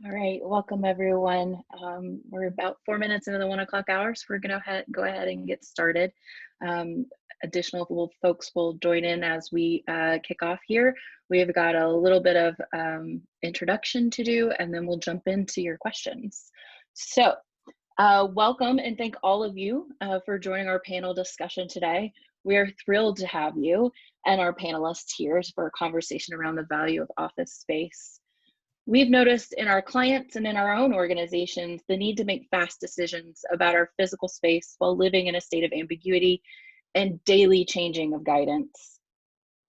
All right, welcome everyone. We're about 4 minutes into the 1 o'clock hour, so we're going to go ahead and get started. Um, Additional folks will join in as we kick off here. We've got a little bit of introduction to do, and then we'll jump into your questions. So welcome and thank all of you for joining our panel discussion today. We are thrilled to have you and our panelists here for a conversation around the value of office space. We've noticed in our clients and in our own organizations the need to make fast decisions about our physical space while living in a state of ambiguity and daily changing of guidance.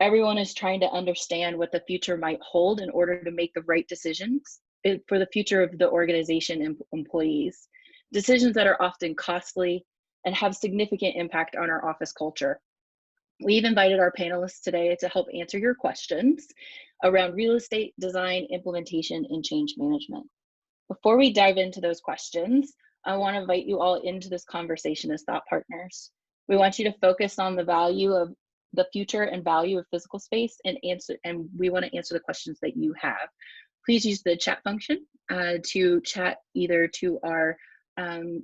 Everyone is trying to understand what the future might hold in order to make the right decisions for the future of the organization and employees. Decisions that are often costly and have significant impact on our office culture. We've invited our panelists today to help answer your questions around real estate design, implementation, and change management. Before we dive into those questions, I want to invite you all into this conversation as thought partners. We want you to focus on the value of the future and value of physical space and we want to answer the questions that you have. Please use the chat function to chat either to our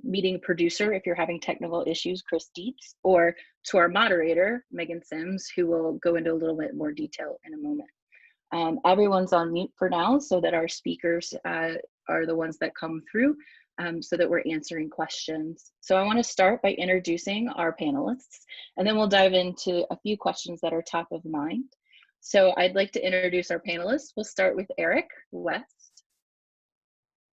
meeting producer if you're having technical issues, Chris Dietz, or to our moderator, Megan Sims, who will go into a little bit more detail in a moment. Everyone's on mute for now so that our speakers are the ones that come through so that we're answering questions. So I want to start by introducing our panelists, and then we'll dive into a few questions that are top of mind. So I'd like to introduce our panelists. We'll start with Eric West.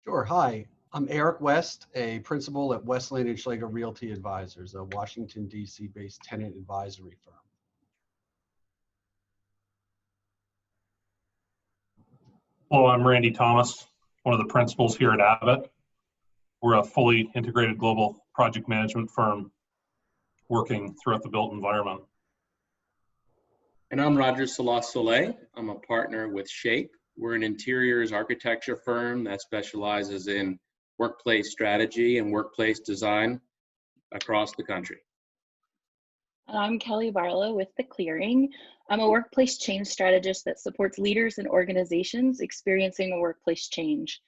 Sure, hi. I'm Eric West, a principal at Westland & Schlager Realty Advisors, a Washington, D.C. based tenant advisory firm. Hello, I'm Randy Thomas, one of the principals here at Abbott. We're a fully integrated global project management firm working throughout the built environment. And I'm Roger Sola-Sole. I'm a partner with Shape. We're an interiors architecture firm that specializes in workplace strategy and workplace design across the country. And I'm Kelly Barlow with The Clearing. I'm a workplace change strategist that supports leaders and organizations experiencing a workplace change.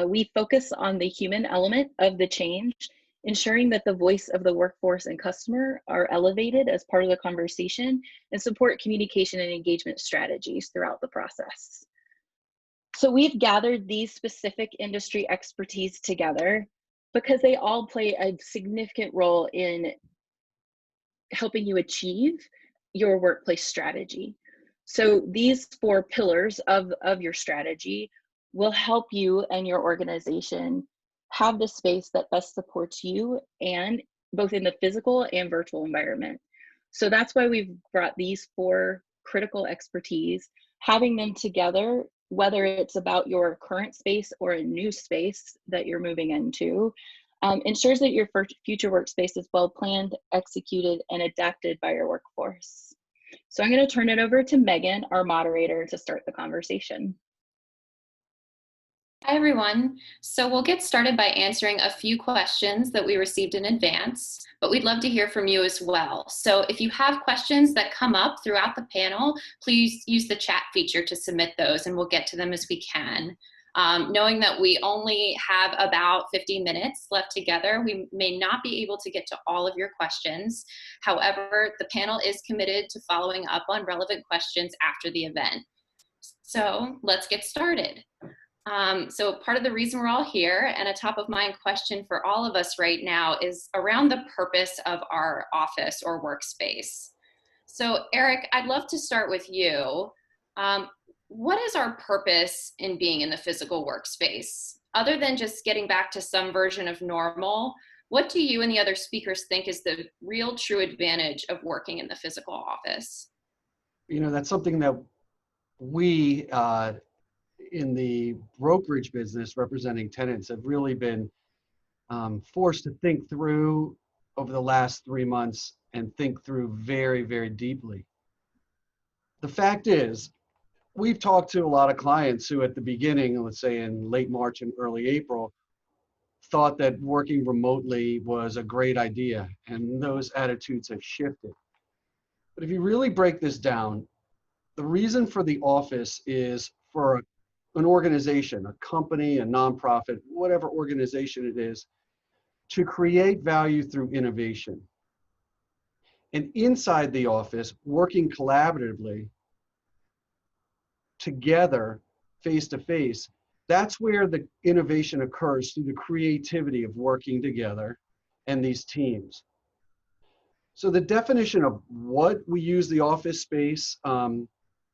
We focus on the human element of the change, ensuring that the voice of the workforce and customer are elevated as part of the conversation and support communication and engagement strategies throughout the process. So we've gathered these specific industry expertise together because they all play a significant role in helping you achieve your workplace strategy. So these 4 pillars of your strategy will help you and your organization have the space that best supports you, and both in the physical and virtual environment. So that's why we've brought these 4 critical expertise. Having them together, whether it's about your current space or a new space that you're moving into, ensures that your future workspace is well planned, executed, and adapted by your workforce. So I'm going to turn it over to Megan, our moderator, to start the conversation. Hi, everyone. So we'll get started by answering a few questions that we received in advance, but we'd love to hear from you as well. So if you have questions that come up throughout the panel, please use the chat feature to submit those, and we'll get to them as we can. Knowing that we only have about 15 minutes left together, we may not be able to get to all of your questions. However, the panel is committed to following up on relevant questions after the event. So let's get started. So part of the reason we're all here, and a top of mind question for all of us right now, is around the purpose of our office or workspace. So Eric, I'd love to start with you. What is our purpose in being in the physical workspace? Other than just getting back to some version of normal, what do you and the other speakers think is the real true advantage of working in the physical office? You know, that's something that we in the brokerage business representing tenants have really been forced to think through over the last 3 months, and think through very, very deeply. The fact is, we've talked to a lot of clients who at the beginning, let's say in late March and early April, thought that working remotely was a great idea, and those attitudes have shifted. But if you really break this down, the reason for the office is for an organization, a company, a nonprofit, whatever organization it is, to create value through innovation. And inside the office, working collaboratively together, face to face, that's where the innovation occurs, through the creativity of working together and these teams. So the definition of what we use the office space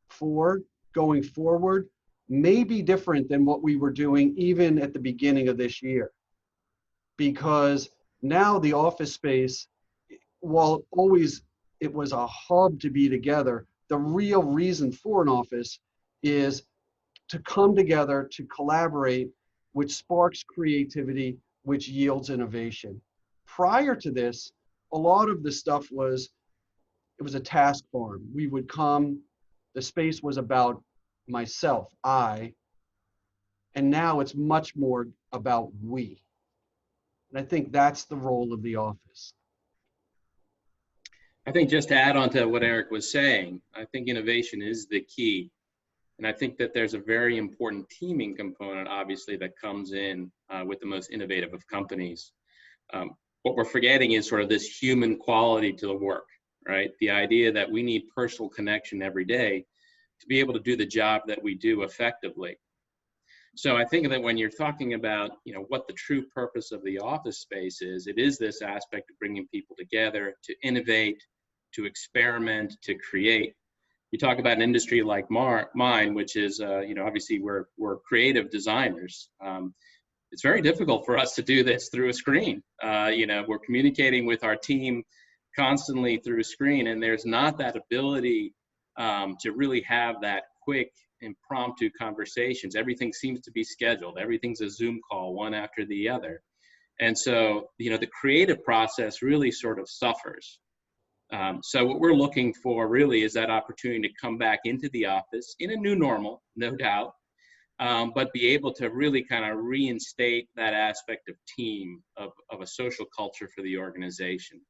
for going forward may be different than what we were doing even at the beginning of this year. Because now the office space, while always it was a hub to be together, the real reason for an office is to come together, to collaborate, which sparks creativity, which yields innovation. Prior to this, a lot of the stuff was, it was a task farm. We would come, the space was about myself, I, and now it's much more about we. And I think that's the role of the office. I think just to add on to what Eric was saying, I think innovation is the key. And I think that there's a very important teaming component, obviously, that comes in with the most innovative of companies. What we're forgetting is sort of this human quality to the work, right? The idea that we need personal connection every day to be able to do the job that we do effectively. So I think that when you're talking about, what the true purpose of the office space is, it is this aspect of bringing people together to innovate, to experiment, to create. You talk about an industry like mine, which is, obviously we're creative designers. It's very difficult for us to do this through a screen. We're communicating with our team constantly through a screen, and there's not that ability to really have that quick, impromptu conversations. Everything seems to be scheduled. Everything's a Zoom call, one after the other. And so, the creative process really sort of suffers. So what we're looking for really is that opportunity to come back into the office in a new normal, no doubt, but be able to really kind of reinstate that aspect of team, of a social culture for the organization.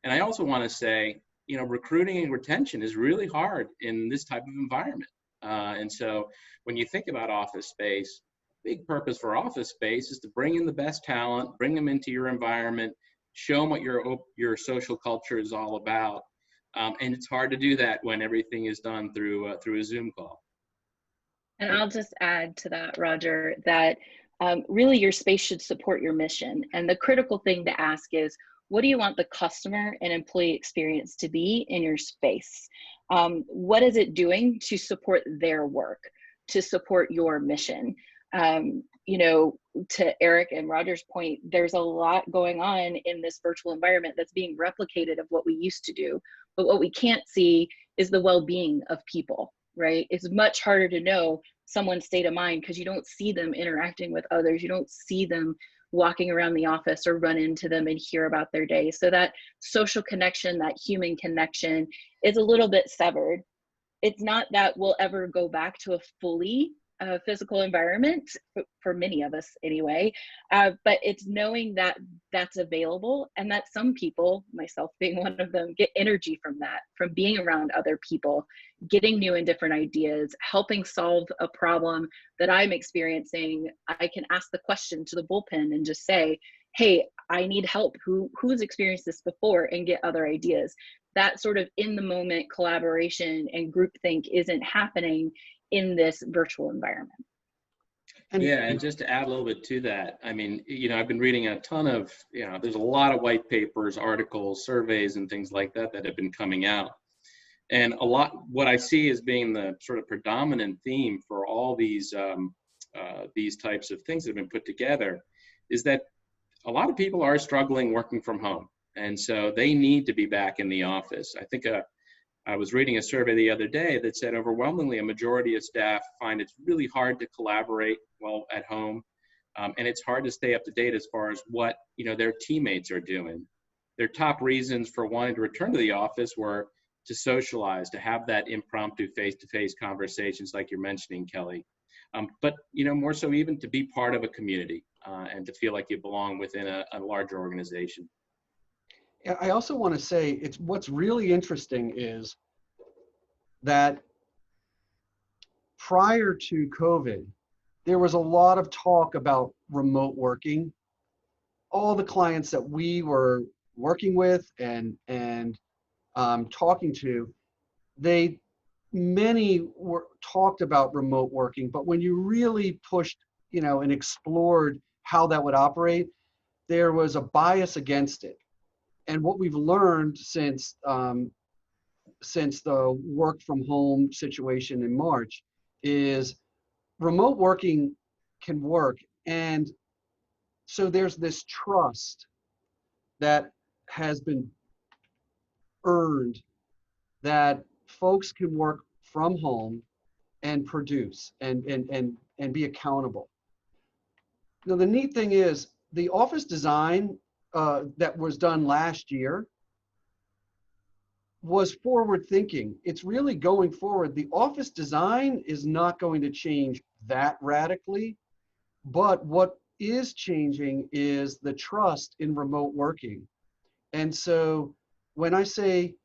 And I also want to say, recruiting and retention is really hard in this type of environment. And so when you think about office space, big purpose for office space is to bring in the best talent, bring them into your environment, show them what your social culture is all about. And it's hard to do that when everything is done through a Zoom call. And I'll just add to that, Roger, that really your space should support your mission. And the critical thing to ask is, what do you want the customer and employee experience to be in your space? What is it doing to support their work, to support your mission? To Eric and Roger's point, there's a lot going on in this virtual environment that's being replicated of what we used to do. But what we can't see is the well-being of people, right? It's much harder to know someone's state of mind because you don't see them interacting with others. You don't see them walking around the office or run into them and hear about their day. So that social connection, that human connection is a little bit severed. It's not that we'll ever go back to a fully physical environment for many of us anyway, but it's knowing that that's available and that some people, myself being one of them, get energy from that, from being around other people, getting new and different ideas, helping solve a problem that I'm experiencing. I can ask the question to the bullpen and just say, hey, I need help. Who's experienced this before, and get other ideas. That sort of in the moment collaboration and groupthink isn't happening in this virtual environment. And just to add a little bit to that, I mean, I've been reading a ton of, there's a lot of white papers, articles, surveys, and things like that have been coming out. And what I see as being the sort of predominant theme for all these types of things that have been put together is that a lot of people are struggling working from home. And so they need to be back in the office. I think I was reading a survey the other day that said overwhelmingly a majority of staff find it's really hard to collaborate while at home. And it's hard to stay up to date as far as what their teammates are doing. Their top reasons for wanting to return to the office were to socialize, to have that impromptu face-to-face conversations like you're mentioning, Kelly. But more so even to be part of a community and to feel like you belong within a larger organization. I also want to say what's really interesting is that prior to COVID, there was a lot of talk about remote working. All the clients that we were working with and talking to, many were talked about remote working, but when you really pushed, and explored how that would operate, there was a bias against it. And what we've learned since the work from home situation in March is remote working can work. And so there's this trust that has been earned that folks can work from home and produce and be accountable. Now, the neat thing is the office design that was done last year was forward thinking. It's really going forward. The office design is not going to change that radically, but what is changing is the trust in remote working. And so when I say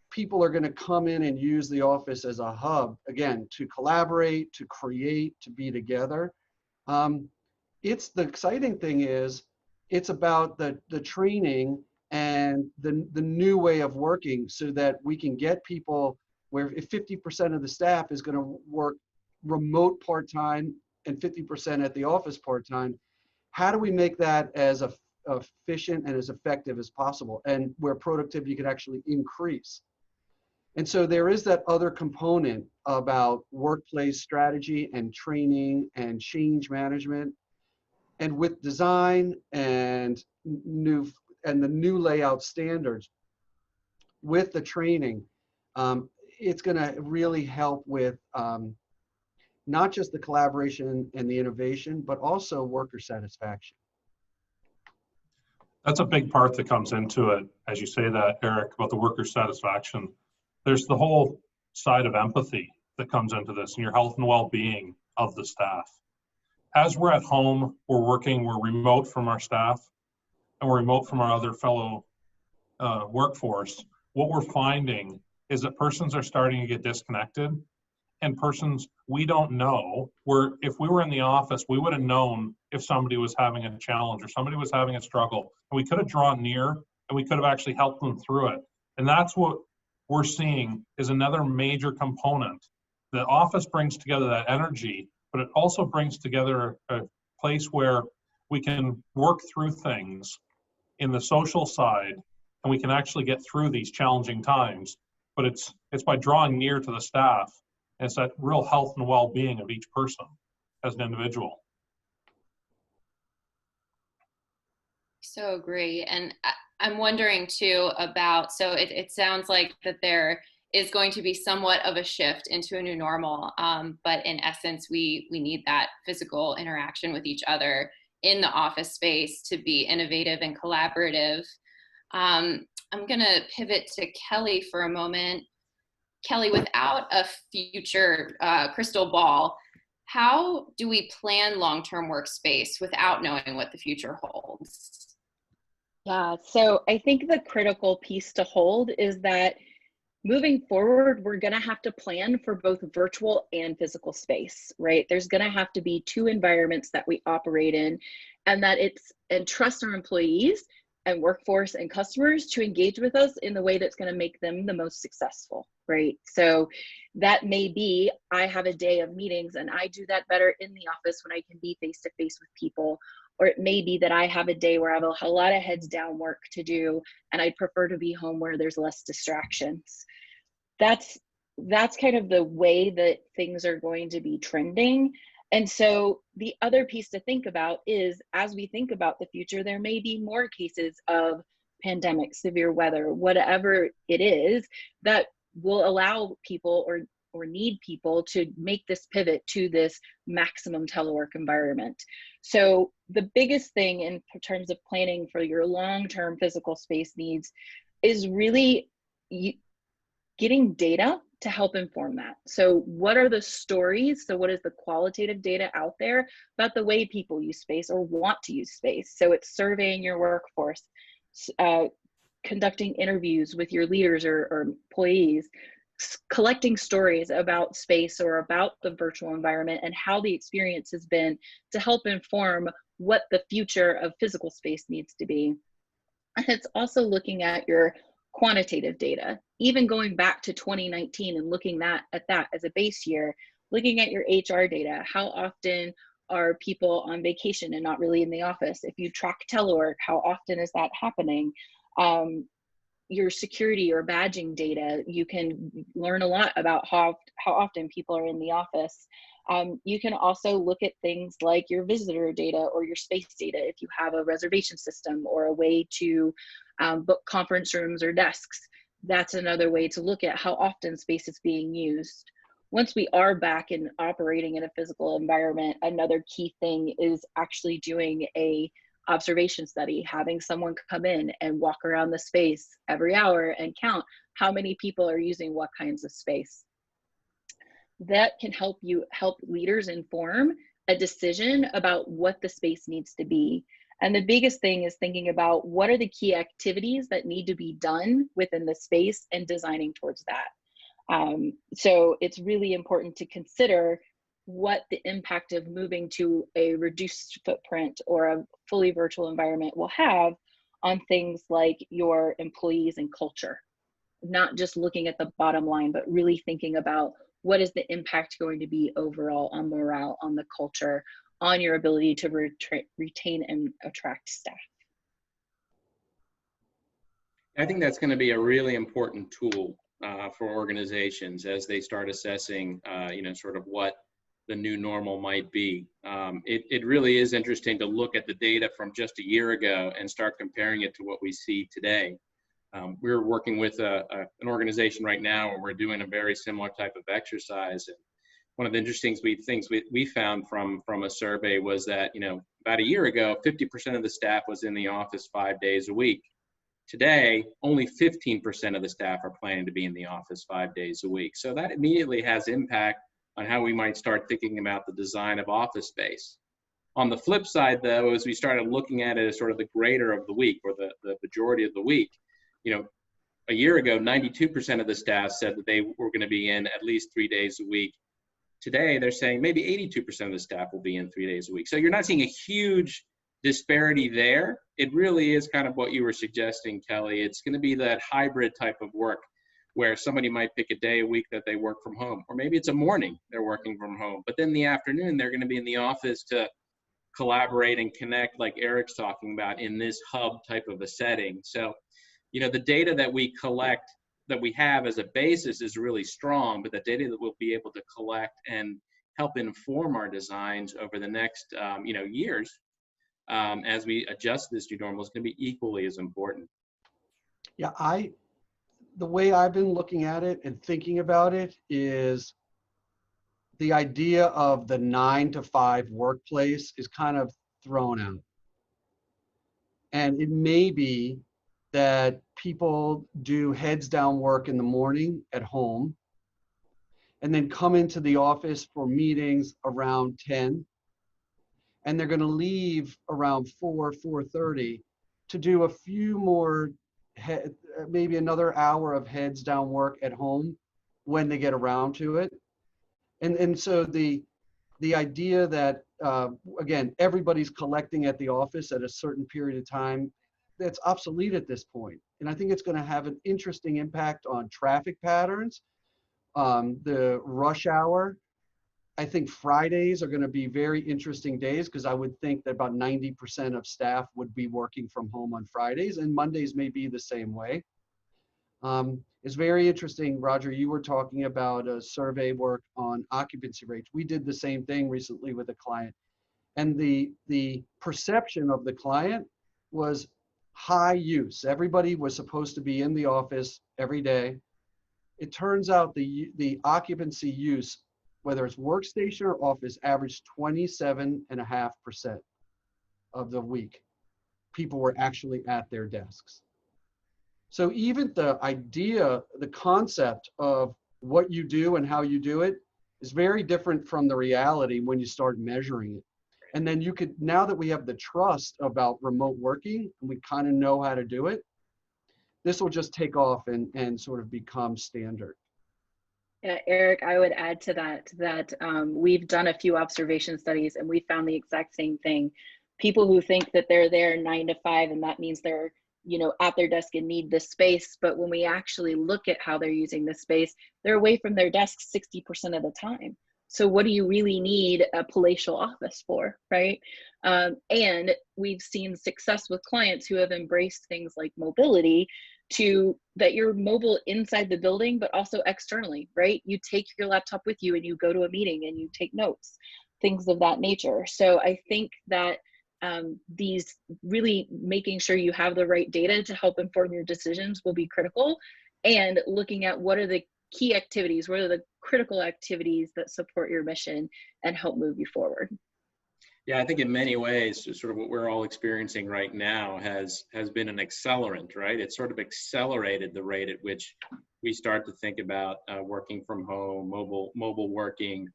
people are going to come in and use the office as a hub, again, to collaborate, to create, to be together, it's the exciting thing is it's about the training and the new way of working so that we can get people where if 50% of the staff is going to work remote part-time and 50% at the office part-time, how do we make that as efficient and as effective as possible and where productivity can actually increase? And so there is that other component about workplace strategy and training and change management. And with design and the new layout standards, with the training, it's going to really help with not just the collaboration and the innovation, but also worker satisfaction. That's a big part that comes into it, as you say that, Eric, about the worker satisfaction. There's the whole side of empathy that comes into this and your health and well-being of the staff. As we're at home, we're working, we're remote from our staff, and we're remote from our other fellow workforce. What we're finding is that persons are starting to get disconnected, and persons we don't know, if we were in the office, we would have known if somebody was having a challenge or somebody was having a struggle, and we could have drawn near and we could have actually helped them through it. And that's what we're seeing is another major component. The office brings together that energy, but it also brings together a place where we can work through things in the social side and we can actually get through these challenging times. But it's by drawing near to the staff. And it's that real health and well-being of each person as an individual. So agree. And I'm wondering too about, so it sounds like that there is going to be somewhat of a shift into a new normal. But in essence, we need that physical interaction with each other in the office space to be innovative and collaborative. I'm going to pivot to Kelly for a moment. Kelly, without a future crystal ball, how do we plan long-term workspace without knowing what the future holds? Yeah, so I think the critical piece to hold is that moving forward, we're going to have to plan for both virtual and physical space, right? There's going to have to be two environments that we operate in, and trust our employees and workforce and customers to engage with us in the way that's going to make them the most successful, right? So that may be, I have a day of meetings and I do that better in the office when I can be face-to-face with people. Or it may be that I have a day where I have a lot of heads down work to do and I'd prefer to be home where there's less distractions. That's kind of the way that things are going to be trending. And so the other piece to think about is, as we think about the future, there may be more cases of pandemic, severe weather, whatever it is, that will allow people or need people to make this pivot to this maximum telework environment. So the biggest thing in terms of planning for your long-term physical space needs is really getting data to help inform that. So what are the stories? So what is the qualitative data out there about the way people use space or want to use space? So it's surveying your workforce, conducting interviews with your leaders or employees, collecting stories about space or about the virtual environment and how the experience has been to help inform what the future of physical space needs to be. And it's also looking at your quantitative data, even going back to 2019 and looking at that as a base year, looking at your HR data. How often are people on vacation and not really in the office? If you track telework, how often is that happening? Your security or badging data, you can learn a lot about how often people are in the office. You can also look at things like your visitor data or your space data if you have a reservation system or a way to book conference rooms or desks. That's another way to look at how often space is being used. Once we are back in operating in a physical environment, another key thing is actually doing a observation study, having someone come in and walk around the space every hour and count how many people are using what kinds of space. That can help leaders inform a decision about what the space needs to be. And the biggest thing is thinking about what are the key activities that need to be done within the space and designing towards that. So it's really important to consider what the impact of moving to a reduced footprint or a fully virtual environment will have on things like your employees and culture. Not just looking at the bottom line, but really thinking about what is the impact going to be overall on morale, on the culture, on your ability to retain and attract staff. I think that's going to be a really important tool for organizations as they start assessing, sort of what the new normal might be. It really is interesting to look at the data from just a year ago and start comparing it to what we see today. We're working with an organization right now where we're doing a very similar type of exercise. And one of the interesting things we found from a survey was that, about a year ago, 50% of the staff was in the office 5 days a week. Today, only 15% of the staff are planning to be in the office 5 days a week. So that immediately has impact on how we might start thinking about the design of office space. On the flip side, though, as we started looking at it as sort of the greater of the week or the majority of the week, a year ago, 92% of the staff said that they were going to be in at least 3 days a week. Today, they're saying maybe 82% of the staff will be in 3 days a week. So you're not seeing a huge disparity there. It really is kind of what you were suggesting, Kelly. It's going to be that hybrid type of work where somebody might pick a day a week that they work from home, or maybe it's a morning they're working from home, but then in the afternoon they're going to be in the office to collaborate and connect, like Eric's talking about, in this hub type of a setting. So, the data that we collect, that we have as a basis, is really strong, but the data that we'll be able to collect and help inform our designs over the next years as we adjust this new normal is going to be equally as important. Yeah, the way I've been looking at it and thinking about it is the idea of the 9 to 5 workplace is kind of thrown out. And it may be that people do heads down work in the morning at home and then come into the office for meetings around 10. And they're going to leave around 4:30 to do a few more, maybe another hour of heads down work at home when they get around to it. And so the idea that, again, everybody's collecting at the office at a certain period of time, that's obsolete at this point. And I think it's going to have an interesting impact on traffic patterns, the rush hour. I think Fridays are going to be very interesting days because I would think that about 90% of staff would be working from home on Fridays, and Mondays may be the same way. It's very interesting, Roger, you were talking about a survey work on occupancy rates. We did the same thing recently with a client, and the perception of the client was high use. Everybody was supposed to be in the office every day. It turns out the occupancy use, whether it's workstation or office, averaged 27.5% of the week. People were actually at their desks. So even the idea, the concept of what you do and how you do it is very different from the reality when you start measuring it. And then you could, now that we have the trust about remote working and we kind of know how to do it, this will just take off and sort of become standard. Eric, I would add to that we've done a few observation studies and we found the exact same thing. People who think that they're there 9 to 5 and that means they're, you know, at their desk and need the space, but when we actually look at how they're using the space, they're away from their desk 60% of the time. So what do you really need a palatial office for, right? And we've seen success with clients who have embraced things like mobility, to that you're mobile inside the building, but also externally, right? You take your laptop with you and you go to a meeting and you take notes, things of that nature. So I think that these really making sure you have the right data to help inform your decisions will be critical, and looking at what are the key activities, what are the critical activities that support your mission and help move you forward. Yeah, I think in many ways, sort of what we're all experiencing right now has been an accelerant, right? It's sort of accelerated the rate at which we start to think about working from home, mobile working,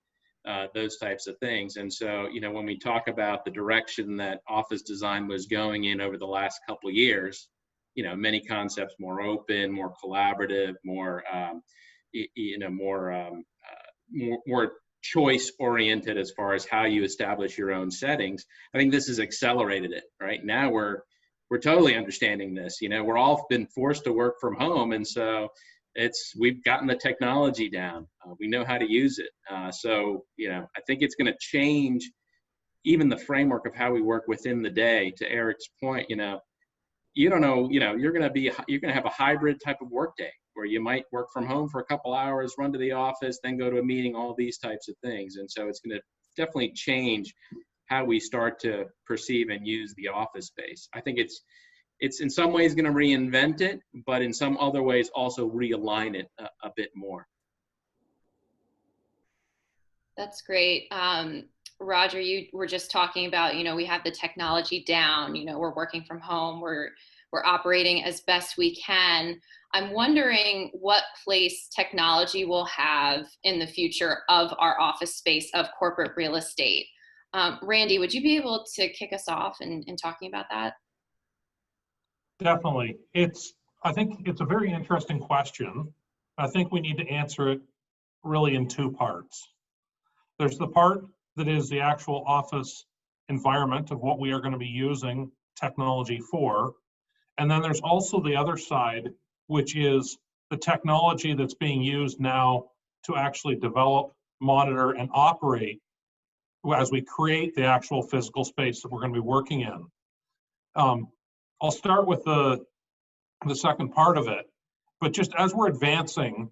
those types of things. And so, you know, when we talk about the direction that office design was going in over the last couple of years, you know, many concepts more open, more collaborative, more, you know, more choice oriented as far as how you establish your own settings. I think this has accelerated it. Right now we're totally understanding this. You know, we're all been forced to work from home, and so we've gotten the technology down. We know how to use it. So you know, I think it's going to change even the framework of how we work within the day. To Eric's point, you know, you don't know. You know, you're going to have a hybrid type of work day, where you might work from home for a couple hours, run to the office, then go to a meeting, all these types of things. And so it's going to definitely change how we start to perceive and use the office space. I think it's in some ways going to reinvent it, but in some other ways also realign it a bit more. That's great. Roger, you were just talking about, you know, we have the technology down, you know, we're working from home, we're operating as best we can. I'm wondering what place technology will have in the future of our office space, of corporate real estate. Randy, would you be able to kick us off in talking about that? Definitely. I think it's a very interesting question. I think we need to answer it really in two parts. There's the part that is the actual office environment of what we are going to be using technology for. And then there's also the other side, which is the technology that's being used now to actually develop, monitor, and operate as we create the actual physical space that we're going to be working in. I'll start with the second part of it, but just as we're advancing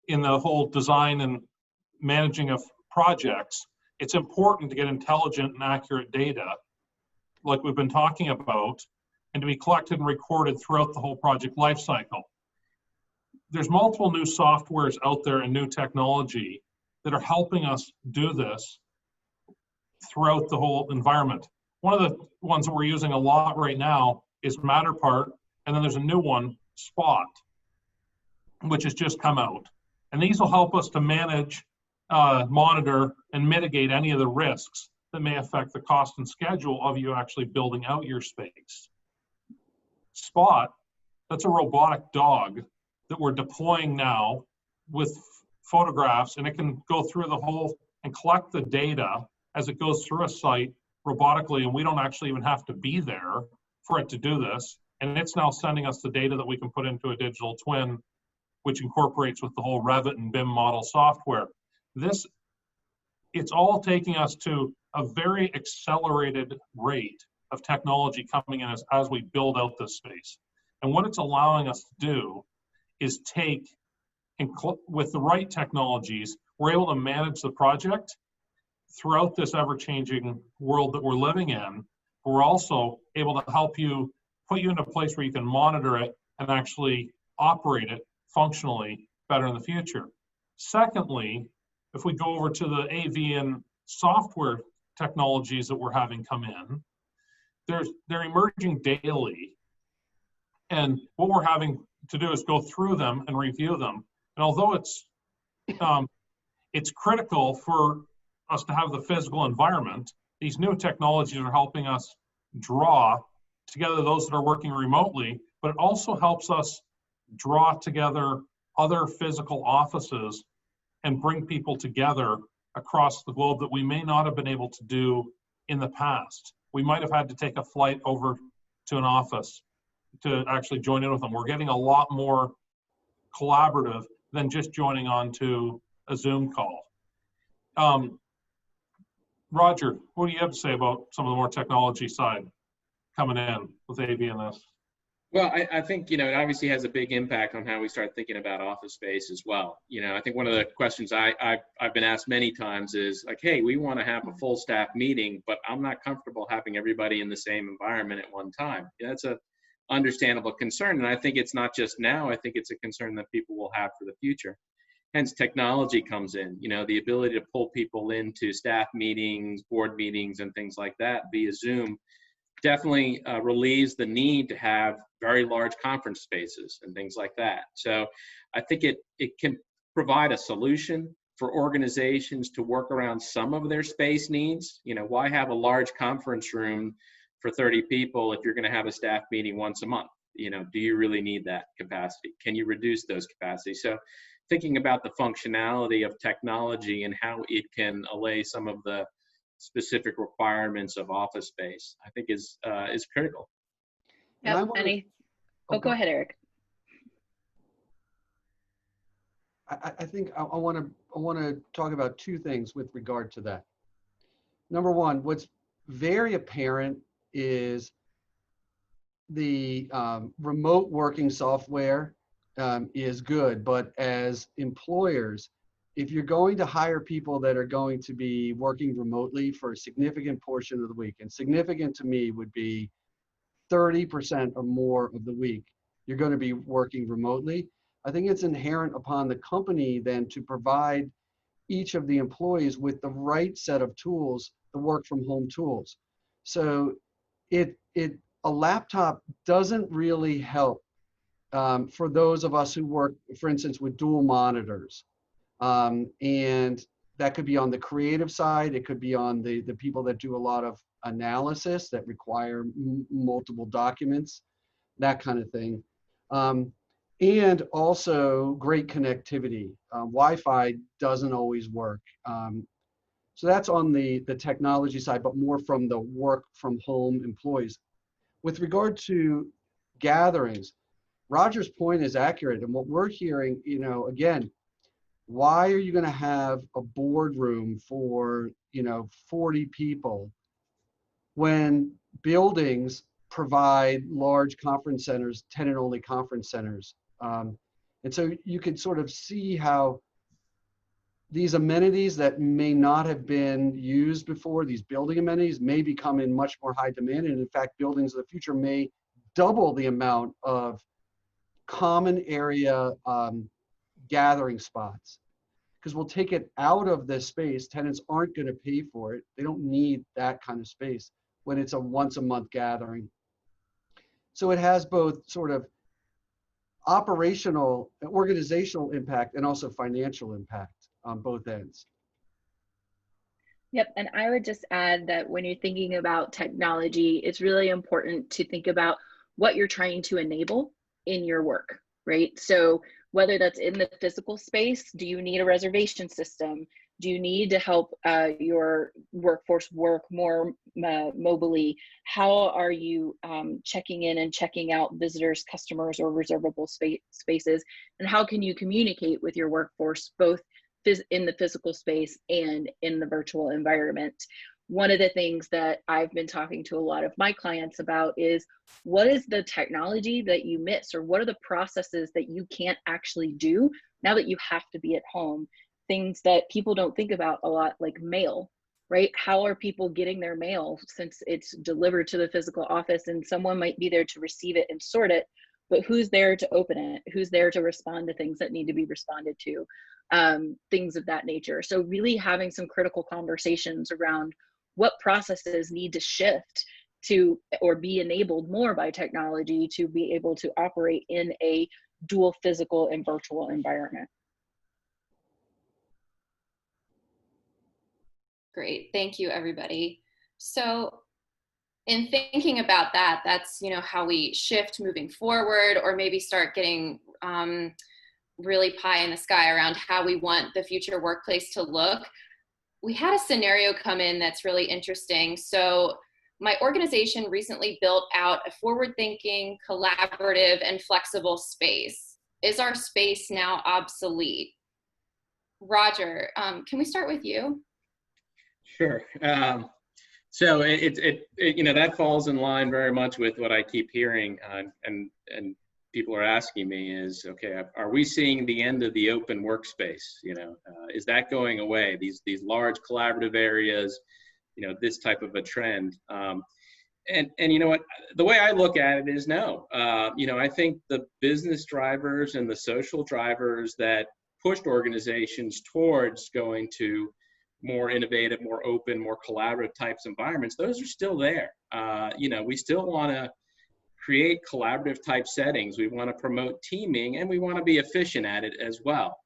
in the whole design and managing of projects, it's important to get intelligent and accurate data, like we've been talking about, and to be collected and recorded throughout the whole project lifecycle. There's multiple new softwares out there and new technology that are helping us do this throughout the whole environment. One of the ones that we're using a lot right now is Matterpart, and then there's a new one, Spot, which has just come out. And these will help us to manage, monitor, and mitigate any of the risks that may affect the cost and schedule of you actually building out your space. Spot, that's a robotic dog that we're deploying now with photographs, and it can go through the whole and collect the data as it goes through a site robotically, and we don't actually even have to be there for it to do this. And it's now sending us the data that we can put into a digital twin, which incorporates with the whole Revit and BIM model software. It's all taking us to a very accelerated rate of technology coming in as we build out this space. And what it's allowing us to do is take, with the right technologies, we're able to manage the project throughout this ever-changing world that we're living in. We're also able to help you, put you in a place where you can monitor it and actually operate it functionally better in the future. Secondly, if we go over to the AV and software technologies that we're having come in, they're emerging daily. And what we're having to do is go through them and review them. And although it's critical for us to have the physical environment, these new technologies are helping us draw together those that are working remotely, but it also helps us draw together other physical offices and bring people together across the globe that we may not have been able to do in the past. We might have had to take a flight over to an office to actually join in with them. We're getting a lot more collaborative than just joining on to a Zoom call. Roger, what do you have to say about some of the more technology side coming in with AV in this? Well, I think, it obviously has a big impact on how we start thinking about office space as well. I think one of the questions I've been asked many times is like, hey, we want to have a full staff meeting, but I'm not comfortable having everybody in the same environment at one time. That's a understandable concern. And I think it's not just now, I think it's a concern that people will have for the future. Hence technology comes in, the ability to pull people into staff meetings, board meetings, and things like that via Zoom definitely relieves the need to have very large conference spaces and things like that. So I think it can provide a solution for organizations to work around some of their space needs. Why have a large conference room for 30 people if you're going to have a staff meeting once a month? Do you really need that capacity? Can you reduce those capacities? So thinking about the functionality of technology and how it can allay some of the specific requirements of office space, I think is critical. Yep. Go ahead, Eric. I think I want to talk about two things with regard to that. Number one, what's very apparent is the remote working software is good, but as employers, if you're going to hire people that are going to be working remotely for a significant portion of the week, and significant to me would be 30% or more of the week, you're going to be working remotely. I think it's inherent upon the company then to provide each of the employees with the right set of tools, the work from home tools. So a laptop doesn't really help for those of us who work, for instance, with dual monitors. And that could be on the creative side. It could be on the people that do a lot of analysis that require multiple documents, that kind of thing. And also great connectivity. Wi-Fi doesn't always work. So that's on the technology side, but more from the work from home employees. With regard to gatherings, Roger's point is accurate. And what we're hearing, again, why are you going to have a boardroom for 40 people when buildings provide large conference centers, tenant-only conference centers? And so you could sort of see how these amenities that may not have been used before, these building amenities, may become in much more high demand. And in fact, buildings of the future may double the amount of common area gathering spots, because we'll take it out of this space. Tenants aren't going to pay for it. They don't need that kind of space when it's a once a month gathering. So it has both sort of operational, organizational impact and also financial impact on both ends. Yep, and I would just add that when you're thinking about technology, it's really important to think about what you're trying to enable in your work, right? So whether that's in the physical space, do you need a reservation system? Do you need to help your workforce work more mobily? How are you checking in and checking out visitors, customers, or reservable spaces? And how can you communicate with your workforce both in the physical space and in the virtual environment? One of the things that I've been talking to a lot of my clients about is, what is the technology that you miss, or what are the processes that you can't actually do now that you have to be at home? Things that people don't think about a lot, like mail, right? How are people getting their mail since it's delivered to the physical office and someone might be there to receive it and sort it, but who's there to open it? Who's there to respond to things that need to be responded to? Things of that nature. So really having some critical conversations around what processes need to shift to or be enabled more by technology to be able to operate in a dual physical and virtual environment. Great, thank you, everybody. So in thinking about that, that's how we shift moving forward, or maybe start getting really pie in the sky around how we want the future workplace to look. We had a scenario come in that's really interesting. So my organization recently built out a forward-thinking, collaborative, and flexible space. Is our space now obsolete? Roger, can we start with you? Sure. So that falls in line very much with what I keep hearing, and people are asking me is, okay, are we seeing the end of the open workspace? Is that going away? These large collaborative areas, this type of a trend. And you know what, the way I look at it is no. I think the business drivers and the social drivers that pushed organizations towards going to more innovative, more open, more collaborative types of environments, those are still there. We still want to create collaborative type settings. We want to promote teaming, and we want to be efficient at it as well.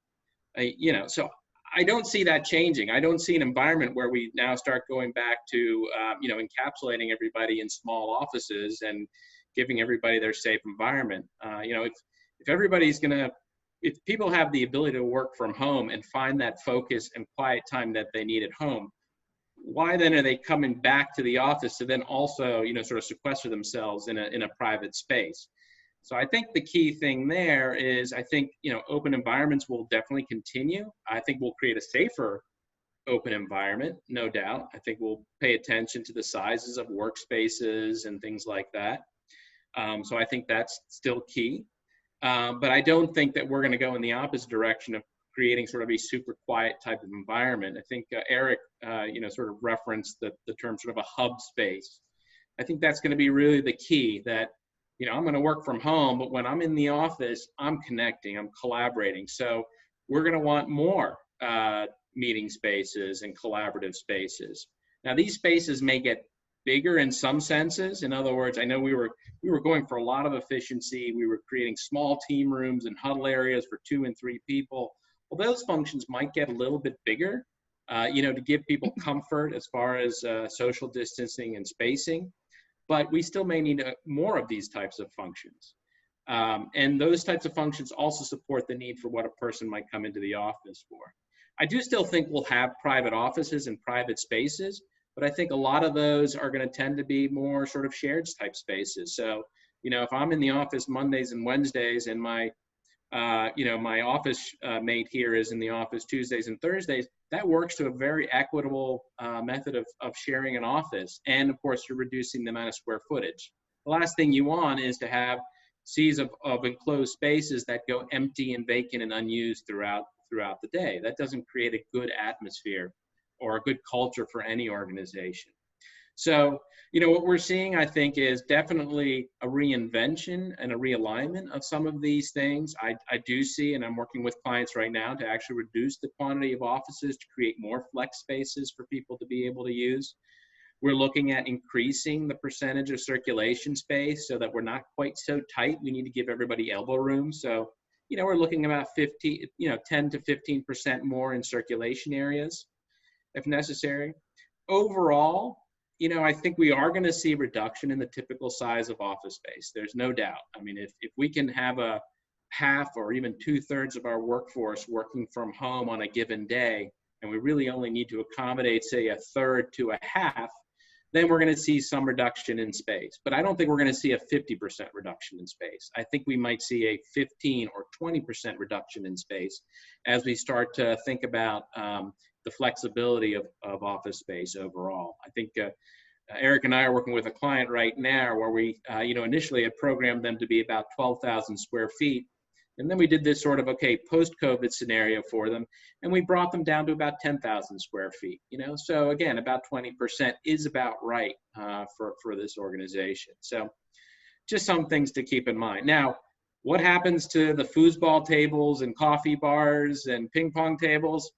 So I don't see that changing. I don't see an environment where we now start going back to, encapsulating everybody in small offices and giving everybody their safe environment. If people have the ability to work from home and find that focus and quiet time that they need at home, why then are they coming back to the office to then also, sort of sequester themselves in a private space? So I think the key thing there is, I think, open environments will definitely continue. I think we'll create a safer open environment, no doubt. I think we'll pay attention to the sizes of workspaces and things like that. So I think that's still key. But I don't think that we're going to go in the opposite direction of creating sort of a super quiet type of environment. I think Eric, sort of referenced the term sort of a hub space. I think that's going to be really the key, that, I'm going to work from home, but when I'm in the office, I'm connecting, I'm collaborating. So we're going to want more meeting spaces and collaborative spaces. Now, these spaces may get bigger in some senses. In other words, I know we were going for a lot of efficiency. We were creating small team rooms and huddle areas for 2 and 3 people. Well, those functions might get a little bit bigger, to give people comfort as far as social distancing and spacing. But we still may need more of these types of functions. And those types of functions also support the need for what a person might come into the office for. I do still think we'll have private offices and private spaces, but I think a lot of those are going to tend to be more sort of shared type spaces. So, if I'm in the office Mondays and Wednesdays, and my office mate here is in the office Tuesdays and Thursdays, that works to a very equitable method of sharing an office. And of course, you're reducing the amount of square footage. The last thing you want is to have seas of enclosed spaces that go empty and vacant and unused throughout the day. That doesn't create a good atmosphere or a good culture for any organization. So, what we're seeing, I think, is definitely a reinvention and a realignment of some of these things. I do see, and I'm working with clients right now to actually reduce the quantity of offices to create more flex spaces for people to be able to use. We're looking at increasing the percentage of circulation space so that we're not quite so tight. We need to give everybody elbow room. So, we're looking about 10 to 15% more in circulation areas if necessary. Overall, I think we are going to see a reduction in the typical size of office space. There's no doubt. I mean, if we can have a half or even 2/3 of our workforce working from home on a given day, and we really only need to accommodate, say, 1/3 to a half, then we're going to see some reduction in space. But I don't think we're going to see a 50% reduction in space. I think we might see a 15 or 20% reduction in space as we start to think about the flexibility of office space overall. I think Eric and I are working with a client right now where we, initially had programmed them to be about 12,000 square feet. And then we did this sort of, post-COVID scenario for them, and we brought them down to about 10,000 square feet, So again, about 20% is about right for this organization. So just some things to keep in mind. Now, what happens to the foosball tables and coffee bars and ping pong tables?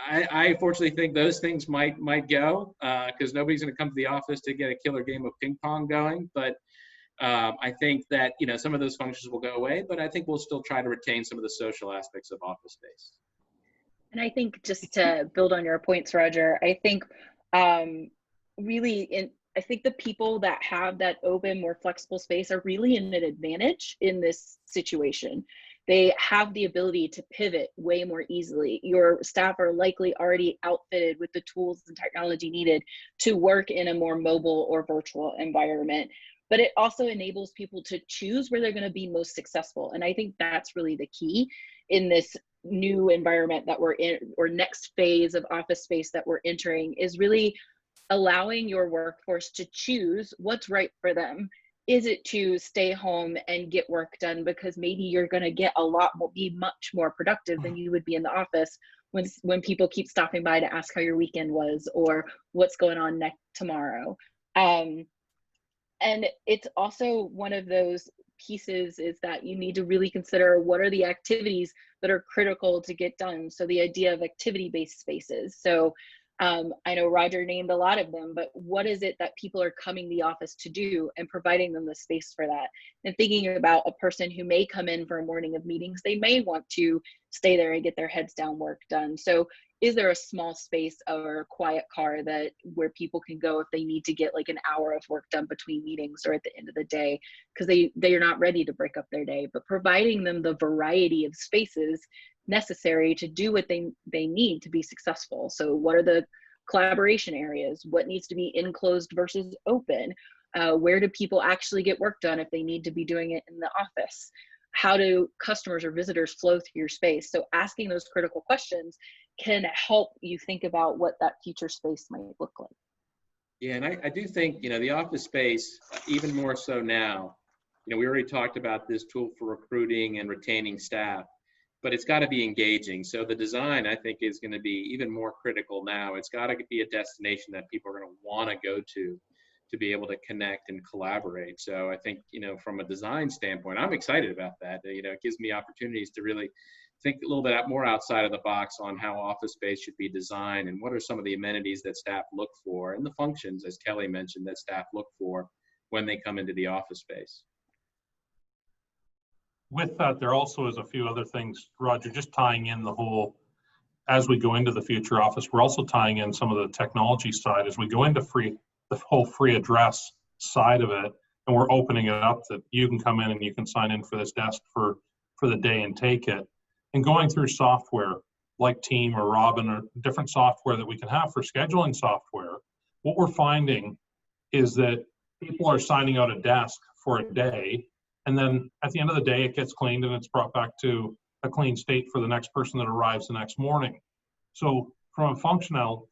I fortunately think those things might go because nobody's going to come to the office to get a killer game of ping pong going. But I think that some of those functions will go away, but I think we'll still try to retain some of the social aspects of office space. And I think, just to build on your points, Roger, I think I think the people that have that open, more flexible space are really in an advantage in this situation. They have the ability to pivot way more easily. Your staff are likely already outfitted with the tools and technology needed to work in a more mobile or virtual environment. But it also enables people to choose where they're going to be most successful. And I think that's really the key in this new environment that we're in, or next phase of office space that we're entering, is really allowing your workforce to choose what's right for them. Is it to stay home and get work done because maybe you're going to get a lot more, be much more productive than you would be in the office when people keep stopping by to ask how your weekend was or what's going on next tomorrow. And it's also one of those pieces is that you need to really consider what are the activities that are critical to get done. So the idea of activity-based spaces. So I know Roger named a lot of them, but what is it that people are coming to the office to do, and providing them the space for that? And thinking about a person who may come in for a morning of meetings, they may want to stay there and get their heads down work done. So is there a small space or a quiet car that where people can go if they need to get like an hour of work done between meetings or at the end of the day, because they are not ready to break up their day, but providing them the variety of spaces necessary to do what they need to be successful. So what are the collaboration areas? What needs to be enclosed versus open? Where do people actually get work done if they need to be doing it in the office? How do customers or visitors flow through your space? So asking those critical questions can help you think about what that future space might look like. Yeah, and I do think, the office space, even more so now, we already talked about this tool for recruiting and retaining staff, but it's got to be engaging. So the design, I think, is going to be even more critical now. It's got to be a destination that people are going to want to go to be able to connect and collaborate. So I think, from a design standpoint, I'm excited about that. It gives me opportunities to really think a little bit more outside of the box on how office space should be designed and what are some of the amenities that staff look for and the functions, as Kelly mentioned, that staff look for when they come into the office space. With that, there also is a few other things, Roger, just tying in the whole, as we go into the future office, we're also tying in some of the technology side as we go into the whole free address side of it, and we're opening it up that you can come in and you can sign in for this desk for the day and take it. And going through software like Team or Robin or different software that we can have for scheduling software, what we're finding is that people are signing out a desk for a day, and then at the end of the day, it gets cleaned and it's brought back to a clean state for the next person that arrives the next morning. So from a functional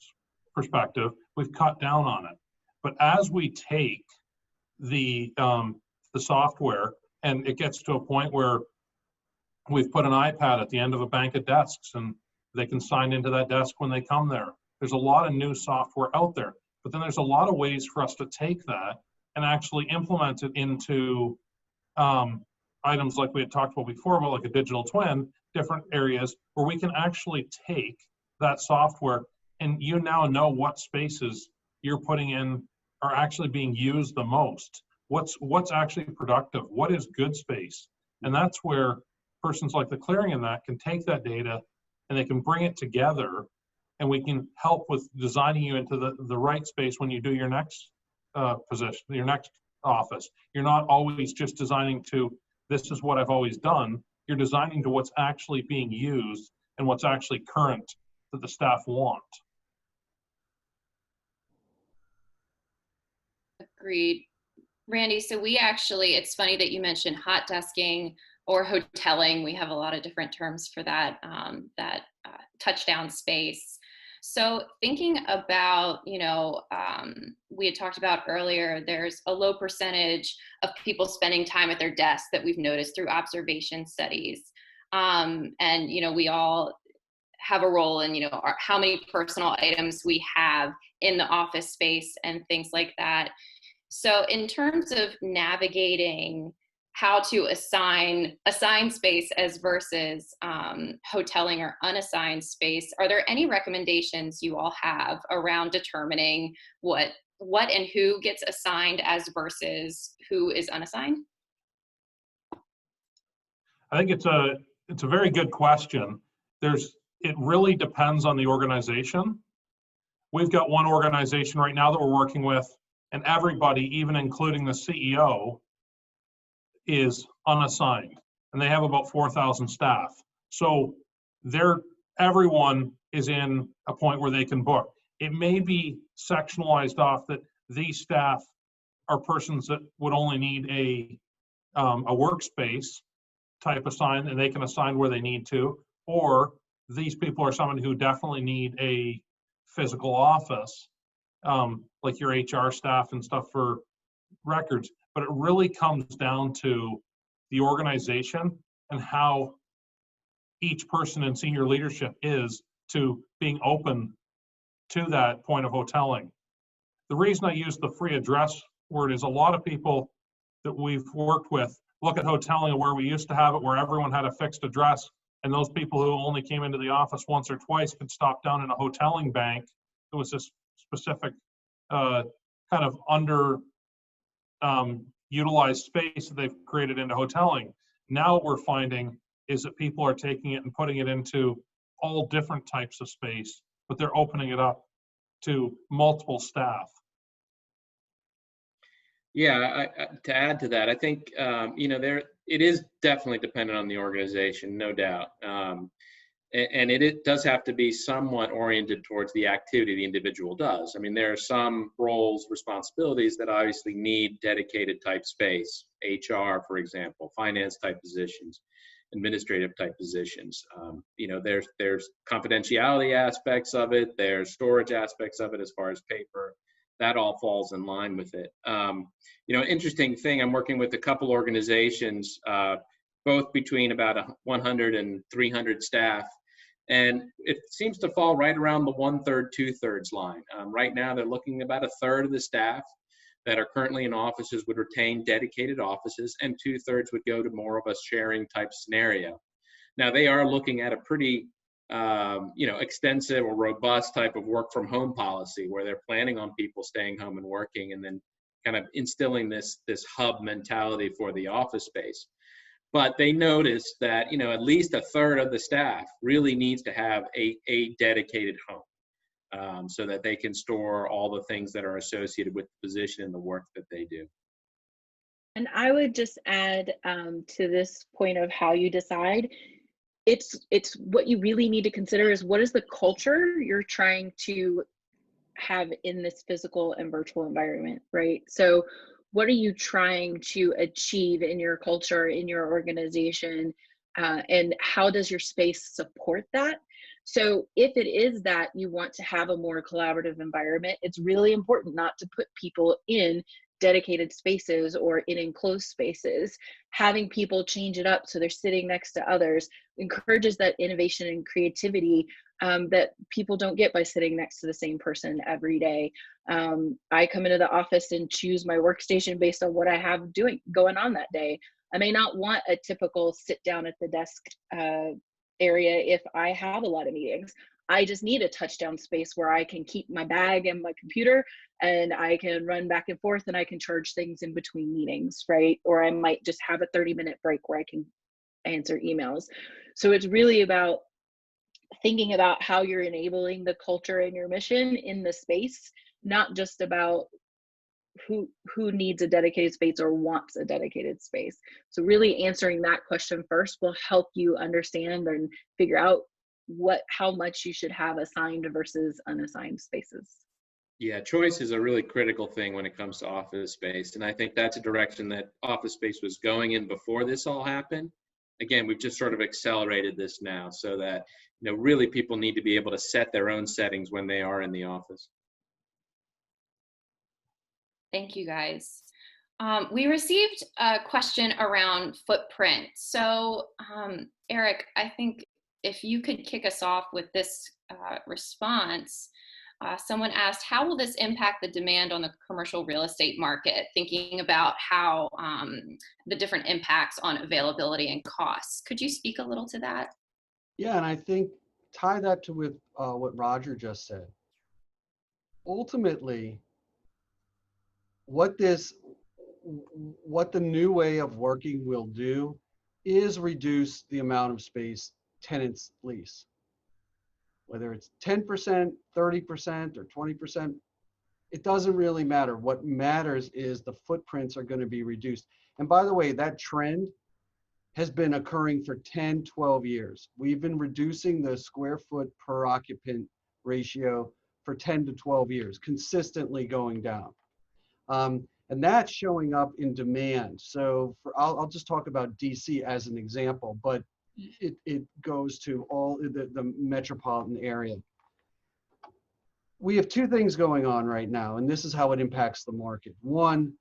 perspective, we've cut down on it. But as we take the software and it gets to a point where we've put an iPad at the end of a bank of desks and they can sign into that desk when they come there. There's a lot of new software out there, but then there's a lot of ways for us to take that and actually implement it into items like we had talked about before, about like a digital twin, different areas where we can actually take that software and you now know what spaces you're putting in are actually being used the most. What's actually productive? What is good space? And that's where persons like the clearing in that can take that data and they can bring it together, and we can help with designing you into the right space when you do your next position, your next office. You're not always just designing to, this is what I've always done. You're designing to what's actually being used and what's actually current that the staff want. Agreed. Randy, so we actually, it's funny that you mentioned hot desking or hoteling. We have a lot of different terms for that, touchdown space. So thinking about, we had talked about earlier, there's a low percentage of people spending time at their desk that we've noticed through observation studies. And, we all have a role in, how many personal items we have in the office space and things like that. So in terms of navigating how to assign space as versus hoteling or unassigned space, are there any recommendations you all have around determining what and who gets assigned as versus who is unassigned? I think it's a very good question. It really depends on the organization. We've got one organization right now that we're working with, and everybody, even including the CEO, is unassigned. and they have about 4,000 staff. So everyone is in a point where they can book. It may be sectionalized off that these staff are persons that would only need a workspace type assign, and they can assign where they need to, or these people are someone who definitely need a physical office, like your HR staff and stuff for records. But it really comes down to the organization and how each person in senior leadership is to being open to that point of hoteling. The reason I use the free address word is a lot of people that we've worked with look at hoteling where we used to have it, where everyone had a fixed address, and those people who only came into the office once or twice could stop down in a hoteling bank. It was this specific kind of utilized space that they've created into hoteling. Now what we're finding is that people are taking it and putting it into all different types of space, but they're opening it up to multiple staff. Yeah, to add to that, I think it is definitely dependent on the organization, no doubt, and it does have to be somewhat oriented towards the activity the individual does. I mean, there are some roles, responsibilities that obviously need dedicated type space. HR, for example, finance type positions, administrative type positions. There's confidentiality aspects of it. There's storage aspects of it as far as paper. That all falls in line with it. Interesting thing, I'm working with a couple organizations, both between about 100 and 300 staff, and it seems to fall right around the 1/3, 2/3 line. Right now, they're looking about 1/3 of the staff that are currently in offices would retain dedicated offices, and 2/3 would go to more of a sharing type scenario. Now, they are looking at a pretty extensive or robust type of work from home policy where they're planning on people staying home and working, and then kind of instilling this hub mentality for the office space. But they noticed that, at least 1/3 of the staff really needs to have a dedicated home, so that they can store all the things that are associated with the position and the work that they do. And I would just add to this point of how you decide, it's what you really need to consider is what is the culture you're trying to have in this physical and virtual environment, right? So what are you trying to achieve in your culture, in your organization, and how does your space support that? So if it is that you want to have a more collaborative environment, it's really important not to put people in dedicated spaces or in enclosed spaces. Having people change it up so they're sitting next to others encourages that innovation and creativity that people don't get by sitting next to the same person every day. I come into the office and choose my workstation based on what I have going on that day. I may not want a typical sit down at the desk area if I have a lot of meetings. I just need a touchdown space where I can keep my bag and my computer, and I can run back and forth, and I can charge things in between meetings, right? Or I might just have a 30-minute break where I can answer emails. So it's really about thinking about how you're enabling the culture and your mission in the space, not just about who needs a dedicated space or wants a dedicated space. So really answering that question first will help you understand and figure out how much you should have assigned versus unassigned spaces. Yeah, choice is a really critical thing when it comes to office space. And I think that's a direction that office space was going in before this all happened. Again, we've just sort of accelerated this now so that, really people need to be able to set their own settings when they are in the office. Thank you, guys. We received a question around footprint. So, Eric, I think if you could kick us off with this response. Someone asked, how will this impact the demand on the commercial real estate market? Thinking about how the different impacts on availability and costs. Could you speak a little to that? Yeah, and I think tie that to with what Roger just said. Ultimately, what the new way of working will do is reduce the amount of space tenants lease. Whether it's 10%, 30%, or 20%, it doesn't really matter. What matters is the footprints are going to be reduced. And by the way, that trend has been occurring for 10, 12 years. We've been reducing the square foot per occupant ratio for 10 to 12 years, consistently going down. And that's showing up in demand. So I'll just talk about DC as an example, but it goes to all the metropolitan area. We have two things going on right now, and this is how it impacts the market. One,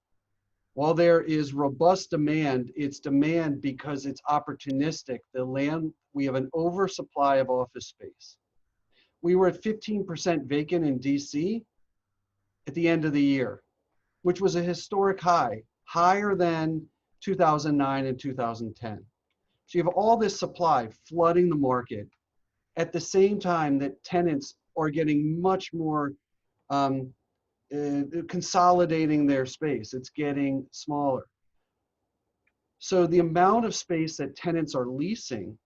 while there is robust demand, it's demand because it's opportunistic. We have an oversupply of office space. We were at 15% vacant in DC at the end of the year, which was a historic high, higher than 2009 and 2010. So you have all this supply flooding the market at the same time that tenants are getting much more consolidating their space. It's getting smaller. So the amount of space that tenants are leasing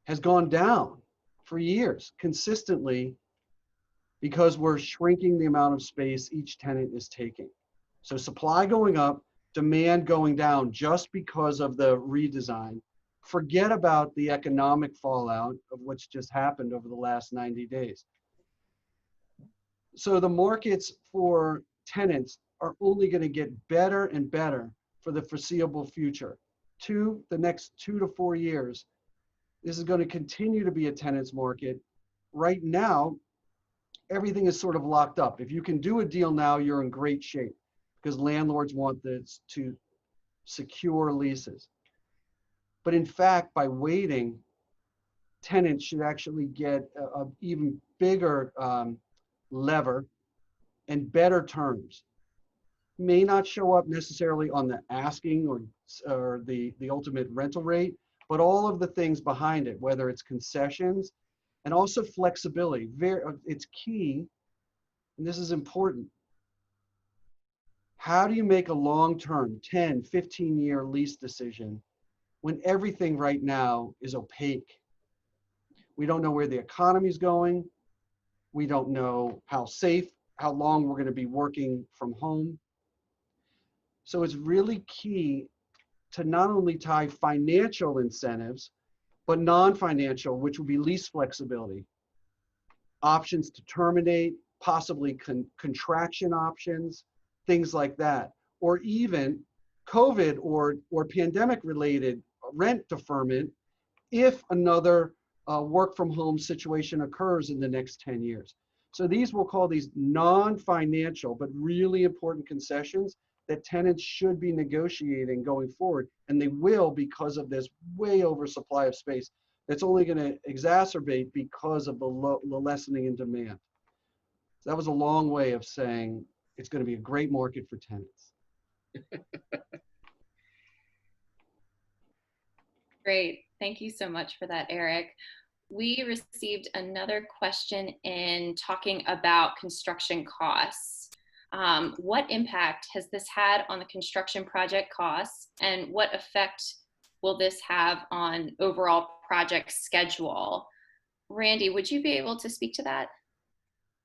has gone down for years consistently because we're shrinking the amount of space each tenant is taking. So supply going up, demand going down just because of the redesign. Forget about the economic fallout of what's just happened over the last 90 days. So the markets for tenants are only going to get better and better for the foreseeable future. The next 2 to 4 years, this is going to continue to be a tenants market. Right now, everything is sort of locked up. If you can do a deal now, you're in great shape because landlords want this to secure leases. But in fact, by waiting, tenants should actually get an even bigger lever and better terms. May not show up necessarily on the asking or the ultimate rental rate, but all of the things behind it, whether it's concessions and also flexibility. It's key, and this is important. How do you make a long-term 10, 15-year lease decision when everything right now is opaque? We don't know where the economy is going. We don't know how long we're going to be working from home. So it's really key to not only tie financial incentives, but non-financial, which would be lease flexibility, options to terminate, possibly contraction options, things like that, or even COVID or pandemic-related rent deferment if another work from home situation occurs in the next 10 years. So we'll call these non-financial, but really important concessions that tenants should be negotiating going forward, and they will because of this way oversupply of space that's only going to exacerbate because of the lessening in demand. So that was a long way of saying it's going to be a great market for tenants. Great. Thank you so much for that, Eric. We received another question in talking about construction costs. What impact has this had on the construction project costs, and what effect will this have on overall project schedule? Randy, would you be able to speak to that?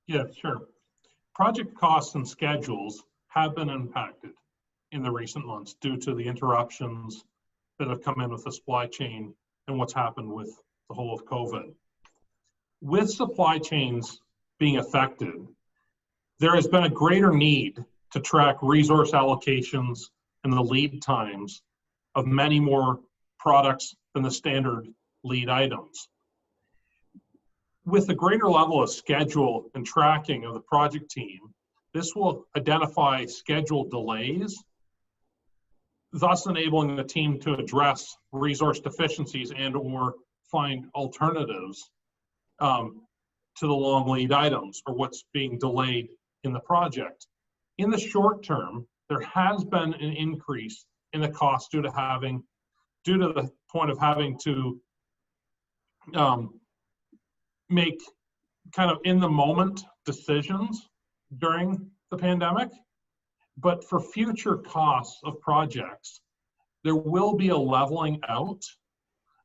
Yeah, sure. Project costs and schedules have been impacted in the recent months due to the interruptions that have come in with the supply chain and what's happened with the whole of COVID. With supply chains being affected, there has been a greater need to track resource allocations and the lead times of many more products than the standard lead items. With a greater level of schedule and tracking of the project team, this will identify schedule delays, thus enabling the team to address resource deficiencies and/or find alternatives to the long lead items or what's being delayed in the project. In the short term, there has been an increase in the cost due to the point of having to make kind of in the moment decisions during the pandemic. But for future costs of projects, there will be a leveling out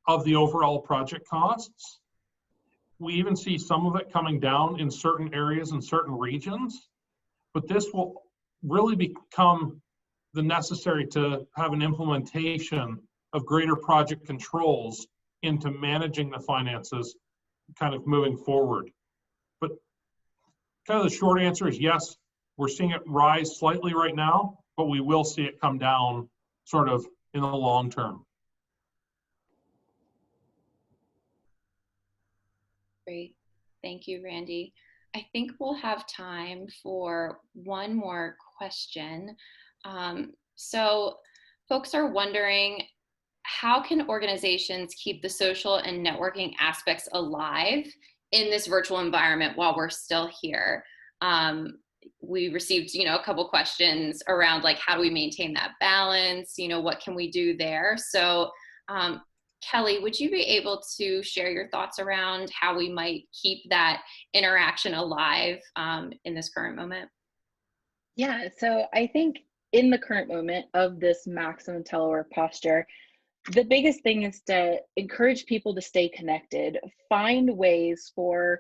of the overall project costs. We even see some of it coming down in certain areas and certain regions, but this will really become the necessary to have an implementation of greater project controls into managing the finances kind of moving forward. But kind of the short answer is yes, we're seeing it rise slightly right now, but we will see it come down sort of in the long term. Great. Thank you, Randy. I think we'll have time for one more question. So folks are wondering, how can organizations keep the social and networking aspects alive in this virtual environment while we're still here? We received, a couple questions around like, how do we maintain that balance? What can we do there? So Kelly, would you be able to share your thoughts around how we might keep that interaction alive in this current moment? Yeah, so I think in the current moment of this maximum telework posture, the biggest thing is to encourage people to stay connected, find ways for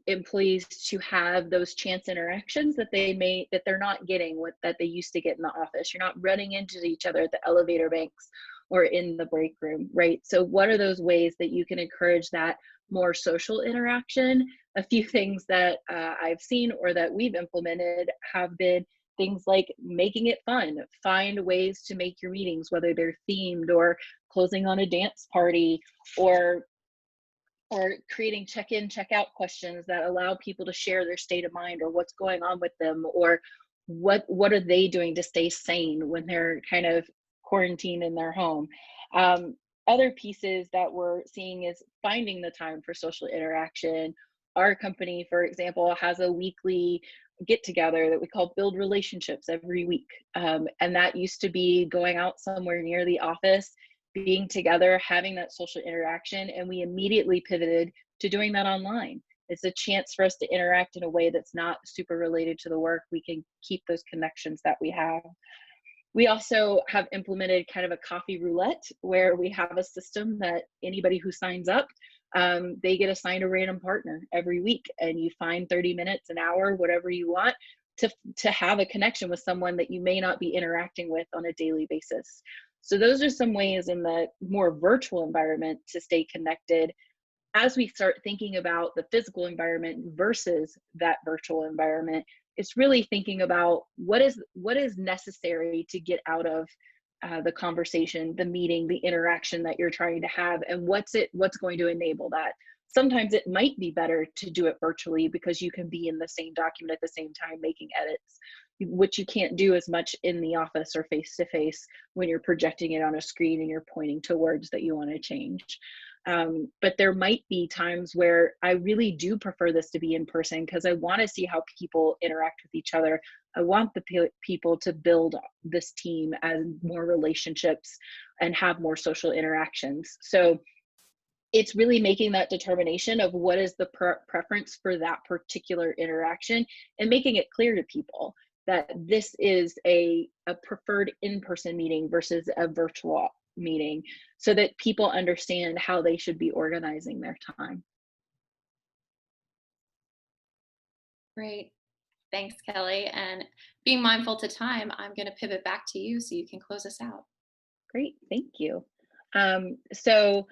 employees to have those chance interactions that they're not getting that they used to get in the office. You're not running into each other at the elevator banks or in the break room, right? So what are those ways that you can encourage that more social interaction? A few things that I've seen or that we've implemented have been things like making it fun. Find ways to make your meetings, whether they're themed or closing on a dance party, or creating check-in, check-out questions that allow people to share their state of mind or what's going on with them, or what are they doing to stay sane when they're kind of quarantined in their home. Other pieces that we're seeing is finding the time for social interaction. Our company, for example, has a weekly get together that we call Build Relationships every week. And that used to be going out somewhere near the office, being together, having that social interaction. And we immediately pivoted to doing that online. It's a chance for us to interact in a way that's not super related to the work. We can keep those connections that we have. We also have implemented kind of a coffee roulette, where we have a system that anybody who signs up, they get assigned a random partner every week, and you find 30 minutes, an hour, whatever you want, to have a connection with someone that you may not be interacting with on a daily basis. So those are some ways in the more virtual environment to stay connected. As we start thinking about the physical environment versus that virtual environment, it's really thinking about what is necessary to get out of the conversation, the meeting, the interaction that you're trying to have, and what's going to enable that. Sometimes it might be better to do it virtually because you can be in the same document at the same time making edits, which you can't do as much in the office or face-to-face when you're projecting it on a screen and you're pointing to words that you want to change. But there might be times where I really do prefer this to be in person because I want to see how people interact with each other. I want the people to build this team as more relationships and have more social interactions. So it's really making that determination of what is the preference for that particular interaction, and making it clear to people that this is a preferred in-person meeting versus a virtual meeting, so that people understand how they should be organizing their time. Great. Thanks, Kelly. And being mindful to time, I'm going to pivot back to you so you can close us out. Great, thank you. So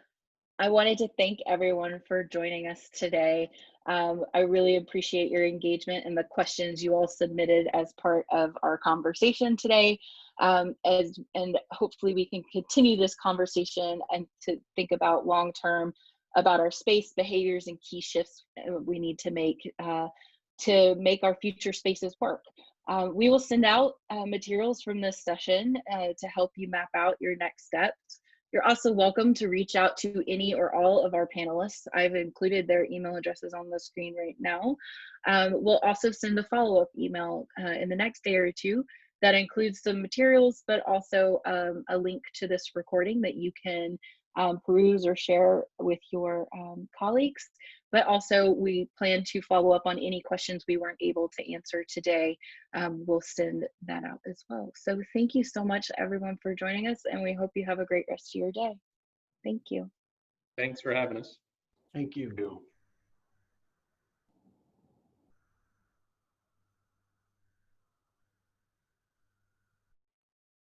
I wanted to thank everyone for joining us today. I really appreciate your engagement and the questions you all submitted as part of our conversation today. And hopefully we can continue this conversation and to think about long-term about our space, behaviors, and key shifts we need to make our future spaces work. We will send out materials from this session to help you map out your next steps. You're also welcome to reach out to any or all of our panelists. I've included their email addresses on the screen right now. We'll also send a follow-up email in the next day or two that includes some materials, but also a link to this recording that you can peruse or share with your colleagues. But also we plan to follow up on any questions we weren't able to answer today. We'll send that out as well. So thank you so much everyone for joining us, and we hope you have a great rest of your day. Thank you. Thanks for having us. Thank you.